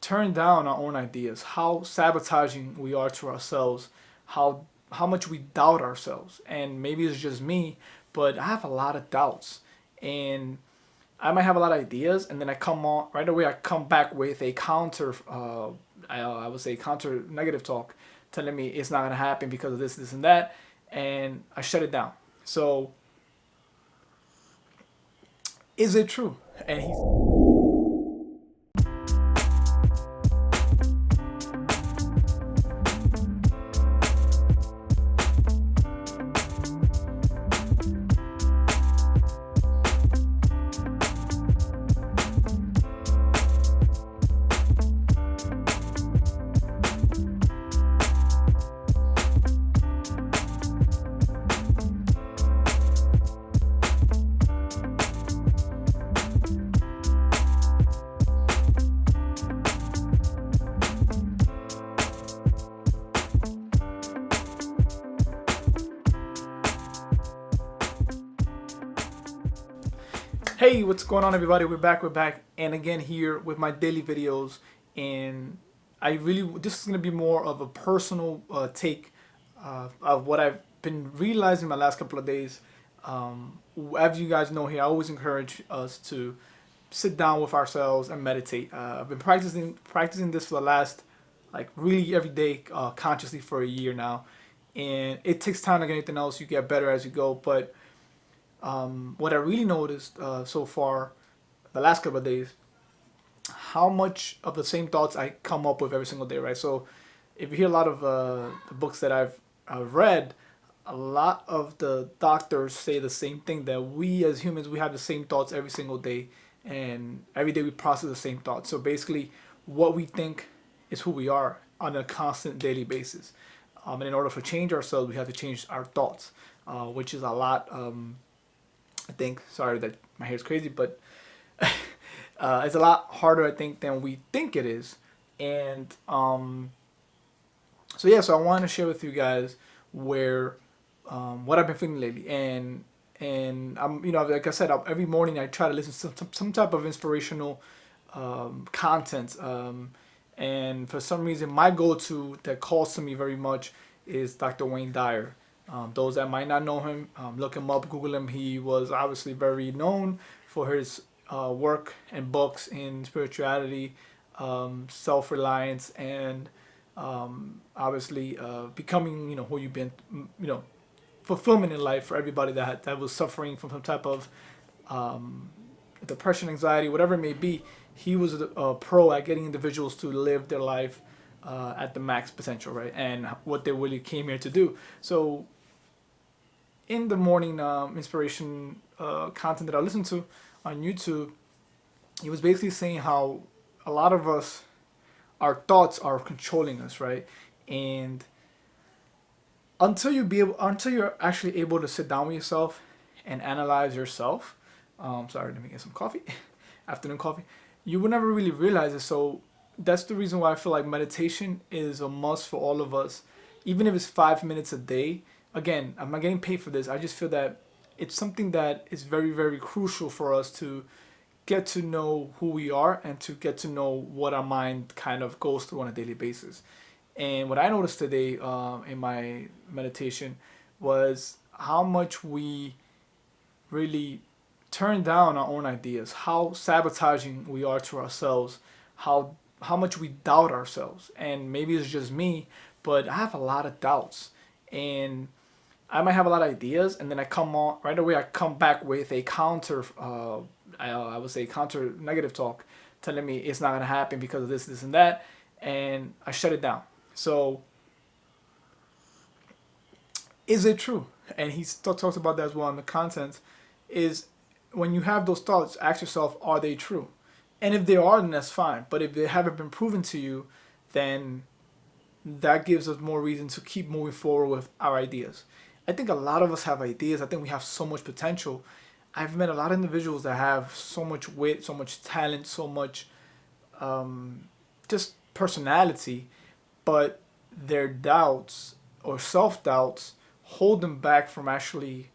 turn down our own ideas, how sabotaging we are to ourselves, how much we doubt ourselves. And maybe it's just me, but I have a lot of doubts. And I might have a lot of ideas, and then I come on right away. I come back with a counter, I would say counter negative talk, telling me it's not gonna happen because of this, this, and that, and I shut it down. So, is it true? And he's Hey, what's going on, everybody? We're back, and again here with my daily videos. And this is gonna be more of a personal take of what I've been realizing my last couple of days. As you guys know here, I always encourage us to sit down with ourselves and meditate. I've been practicing this for the last, like, really every day, consciously for a year now, and it takes time like anything else. You get better as you go, but what I really noticed so far, the last couple of days, how much of the same thoughts I come up with every single day, right? So, if you hear a lot of the books that I've read, a lot of the doctors say the same thing, that we as humans, we have the same thoughts every single day, and every day we process the same thoughts. So basically, what we think is who we are on a constant daily basis. And in order to change ourselves, we have to change our thoughts, which is a lot. I think. Sorry that my hair is crazy, but it's a lot harder, I think, than we think it is. And so yeah, so I want to share with you guys where what I've been feeling lately, and I'm, like I said, every morning I try to listen to some type of inspirational content. And for some reason, my go-to that calls to me very much is Dr. Wayne Dyer. Those that might not know him, look him up, Google him. He was obviously very known for his work and books in spirituality, self-reliance, and obviously becoming, who you've been, fulfillment in life for everybody that was suffering from some type of depression, anxiety, whatever it may be. He was a pro at getting individuals to live their life at the max potential, right? And what they really came here to do. So, in the morning inspiration content that I listened to on YouTube, he was basically saying how a lot of us, our thoughts are controlling us, right? And until you're actually able to sit down with yourself and analyze yourself, sorry, let me get some coffee, afternoon coffee, you would never really realize it. So that's the reason why I feel like meditation is a must for all of us, even if it's 5 minutes a day. Again, I'm not getting paid for this. I just feel that it's something that is very, very crucial for us to get to know who we are and to get to know what our mind kind of goes through on a daily basis. And what I noticed today in my meditation was how much we really turn down our own ideas, how sabotaging we are to ourselves, how much we doubt ourselves. And maybe it's just me, but I have a lot of doubts. And I might have a lot of ideas, and then I come on right away. I come back with a counter, I would say counter negative talk, telling me it's not gonna happen because of this, this, and that, and I shut it down. So, is it true? And he talks about that as well in the content. Is when you have those thoughts, ask yourself, are they true? And if they are, then that's fine. But if they haven't been proven to you, then that gives us more reason to keep moving forward with our ideas. I think a lot of us have ideas. I think we have so much potential. I've met a lot of individuals that have so much wit, so much talent, so much just personality, but their doubts or self doubts hold them back from actually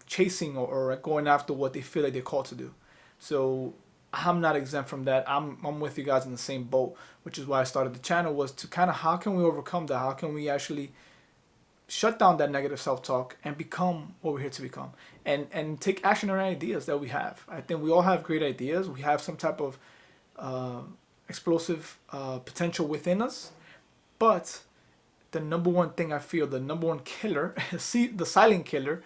chasing or going after what they feel like they're called to do. So I'm not exempt from that. I'm with you guys in the same boat, which is why I started the channel, was to kind of how can we overcome that? How can we actually shut down that negative self-talk and become what we're here to become, and take action on ideas that we have. I think we all have great ideas. We have some type of uh, explosive potential within us, but the number one thing I feel, the number one killer, see, the silent killer,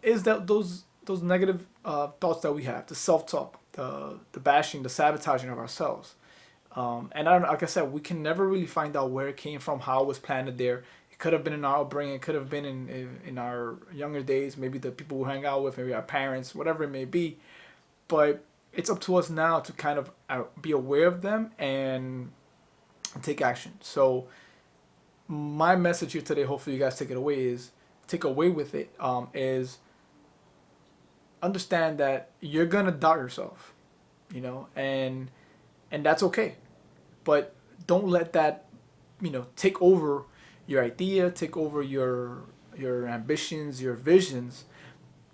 is that those negative thoughts that we have, the self-talk, the bashing, the sabotaging of ourselves. And I don't, like I said, we can never really find out where it came from, how it was planted there. It could have been in our upbringing. It could have been in our younger days. Maybe the people we hang out with, maybe our parents, whatever it may be. But it's up to us now to kind of be aware of them and take action. So my message here today, hopefully you guys take away with it, is understand that you're gonna doubt yourself, and that's okay. But don't let that, take over your idea, take over your ambitions, your visions,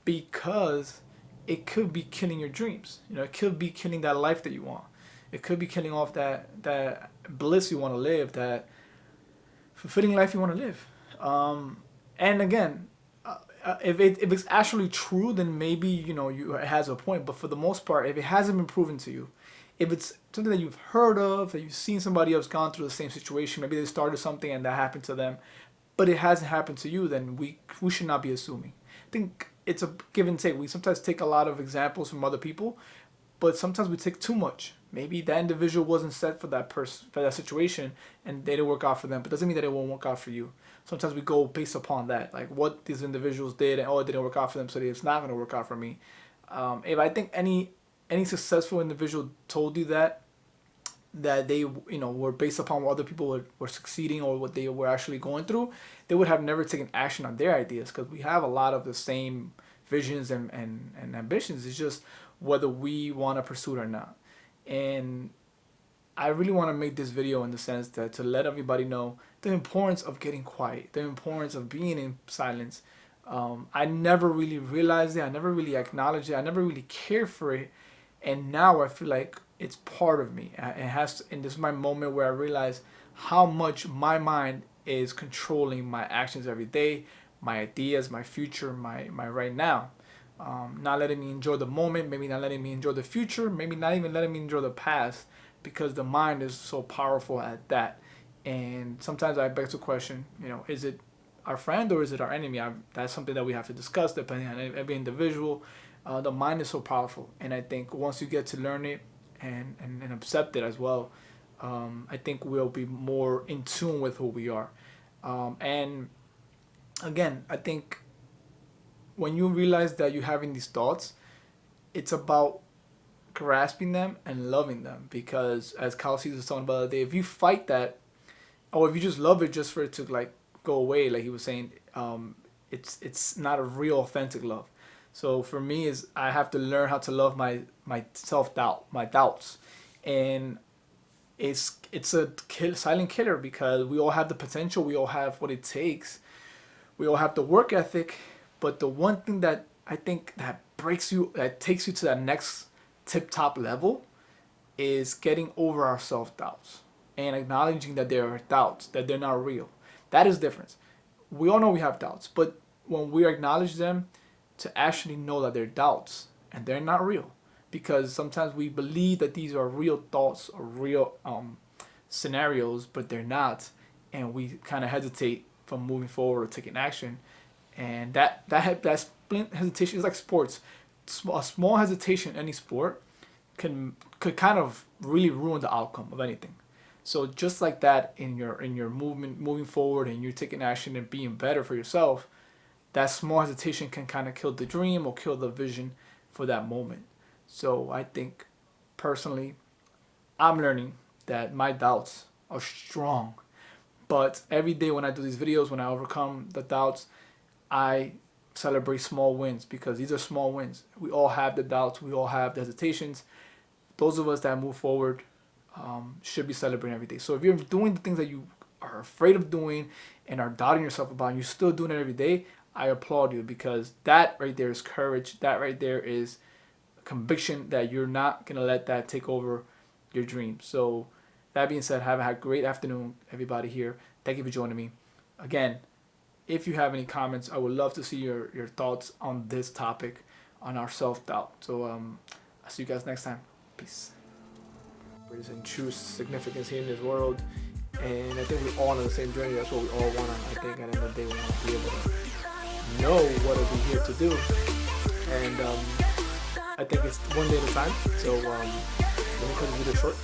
because it could be killing your dreams. It could be killing that life that you want. It could be killing off that bliss you want to live, that fulfilling life you want to live. And again, if it's actually true, then maybe it has a point. But for the most part, if it hasn't been proven to you, if it's something that you've heard of, that you've seen somebody else gone through the same situation, maybe they started something and that happened to them, but it hasn't happened to you, then we should not be assuming. I think it's a give and take. We sometimes take a lot of examples from other people, but sometimes we take too much. Maybe that individual wasn't set for that person, for that situation, and they didn't work out for them. But doesn't mean that it won't work out for you. Sometimes we go based upon that, like what these individuals did, and it didn't work out for them, so it's not going to work out for me. If I think any successful individual told you that they were based upon what other people were succeeding or what they were actually going through, they would have never taken action on their ideas, because we have a lot of the same visions and ambitions. It's just whether we want to pursue it or not. And I really want to make this video in the sense that to let everybody know the importance of getting quiet, the importance of being in silence. I never really realized it. I never really acknowledged it. I never really cared for it. And now I feel like it's part of me. It has to, and this is my moment where I realize how much my mind is controlling my actions every day, my ideas, my future, my right now. Not letting me enjoy the moment, maybe not letting me enjoy the future, maybe not even letting me enjoy the past, because the mind is so powerful at that. And sometimes I beg to question, is it our friend or is it our enemy? That's something that we have to discuss depending on every individual. The mind is so powerful, and I think once you get to learn it and accept it as well, I think we'll be more in tune with who we are. And again, I think when you realize that you're having these thoughts, it's about grasping them and loving them. Because as Kyle Caesar was talking about the other day, if you fight that, or if you just love it just for it to like go away, like he was saying, it's not a real authentic love. So for me, is I have to learn how to love my self-doubt, my doubts, and it's a silent killer, because we all have the potential, we all have what it takes, we all have the work ethic. But the one thing that I think that breaks you, that takes you to that next tip top level, is getting over our self doubts and acknowledging that there are doubts, that they're not real. That is different. We all know we have doubts, but when we acknowledge them, to actually know that they're doubts and they're not real, because sometimes we believe that these are real thoughts or real scenarios, but they're not, and we kind of hesitate from moving forward or taking action. And that hesitation is like sports. A small hesitation in any sport could kind of really ruin the outcome of anything. So just like that, in your moving forward, and you're taking action and being better for yourself, that small hesitation can kind of kill the dream or kill the vision for that moment. So I think personally, I'm learning that my doubts are strong, but every day when I do these videos, when I overcome the doubts, I celebrate small wins, because these are small wins. We all have the doubts, we all have the hesitations. Those of us that move forward should be celebrating every day. So if you're doing the things that you are afraid of doing and are doubting yourself about, and you're still doing it every day, I applaud you, because that right there is courage. That right there is conviction that you're not gonna let that take over your dreams. So that being said, have a great afternoon, everybody here. Thank you for joining me. Again, if you have any comments, I would love to see your thoughts on this topic, on our self-doubt. So I'll see you guys next time. Peace. There's a true significance here in this world, and I think we're all on the same journey. That's what we all want. I think at the end of the day, we want to be able to know what we're here to do, and I think it's one day at a time. So let me cut the video short.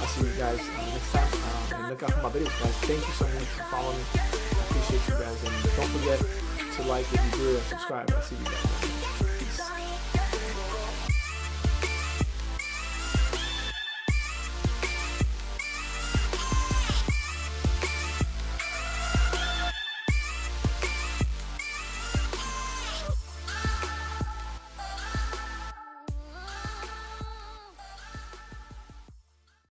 I'll see you guys next time, and look out for my videos, guys. Thank you so much for following me. I appreciate you guys, and don't forget to like if you do and subscribe. I'll see you guys.